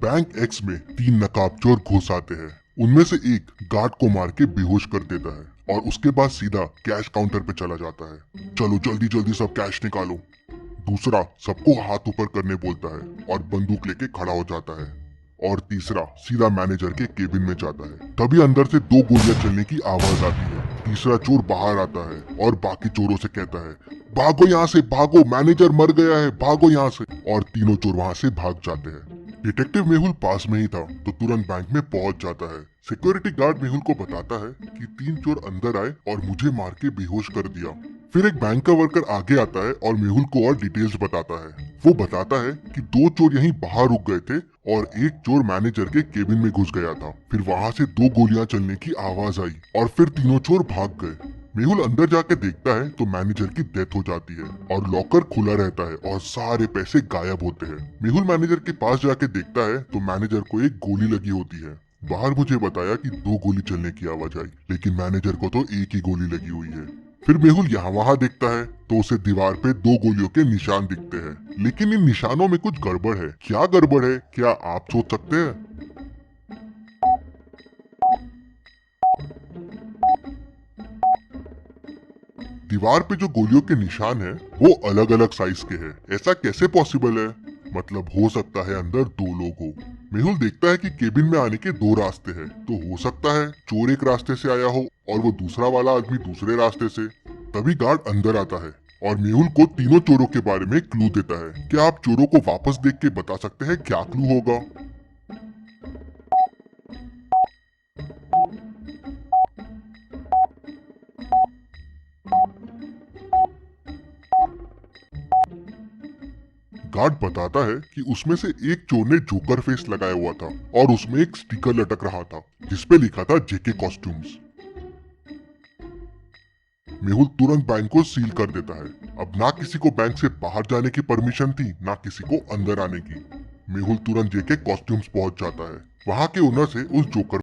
Bank x में तीन नकाबचोर घुस आते हैं। उनमें से एक गार्ड को मार के बेहोश कर देता है और उसके बाद सीधा कैश काउंटर पे चला जाता है। चलो जल्दी जल्दी सब कैश निकालो। दूसरा सबको हाथ ऊपर करने बोलता है और बंदूक लेके खड़ा हो जाता है। और तीसरा सीधा मैनेजर के केबिन में जाता है। तभी अंदर से दो गोलियां चलने की आवाज आती है। तीसरा चोर बाहर आता है और बाकी चोरों से कहता है, भागो यहाँ से भागो, मैनेजर मर गया है, भागो यहाँ से। और तीनों चोर वहाँ से भाग जाते हैं। डिटेक्टिव मेहुल पास में ही था तो तुरंत बैंक में पहुंच जाता है। सिक्योरिटी गार्ड मेहुल को बताता है कि तीन चोर अंदर आए और मुझे मार के बेहोश कर दिया। फिर एक बैंक का वर्कर आगे आता है और मेहुल को और डिटेल्स बताता है। वो बताता है कि दो चोर यहीं बाहर रुक गए थे और एक चोर मैनेजर के केबिन में घुस गया था। फिर वहाँ से दो गोलियां चलने की आवाज आई और फिर तीनों चोर भाग गए। मेहुल अंदर जाके देखता है तो मैनेजर की डेथ हो जाती है और लॉकर खुला रहता है और सारे पैसे गायब होते हैं। मेहुल मैनेजर के पास जाके देखता है तो मैनेजर को एक गोली लगी होती है। बाहर मुझे बताया कि दो गोली चलने की आवाज आई, लेकिन मैनेजर को तो एक ही गोली लगी हुई है। फिर मेहुल यहाँ वहाँ देखता है तो उसे दीवार पे दो गोलियों के निशान दिखते हैं, लेकिन इन निशानों में कुछ गड़बड़ है। क्या गड़बड़ है, क्या आप सोच सकते हैं? दीवार पे जो गोलियों के निशान है वो अलग अलग साइज के हैं। ऐसा कैसे पॉसिबल है? मतलब हो सकता है अंदर दो लोग हो। मेहुल देखता है कि केबिन में आने के दो रास्ते हैं, तो हो सकता है चोर एक रास्ते से आया हो और वो दूसरा वाला आदमी दूसरे रास्ते से। तभी गार्ड अंदर आता है और मेहुल को तीनों चोरों के बारे में क्लू देता है। क्या आप चोरों को वापस देख के बता सकते हैं क्या क्लू होगा? गार्ड बताता है कि उसमें से एक चोर ने जोकर फेस लगाया हुआ था और उसमें एक स्टिकर लटक रहा था जिसपे लिखा था जेके कॉस्ट्यूम्स। मेहुल तुरंत बैंक को सील कर देता है। अब ना किसी को बैंक से बाहर जाने की परमिशन थी, ना किसी को अंदर आने की। मेहुल तुरंत जेके कॉस्ट्यूम्स पहुंच जाता है। वहां के ओनर से उस जोकर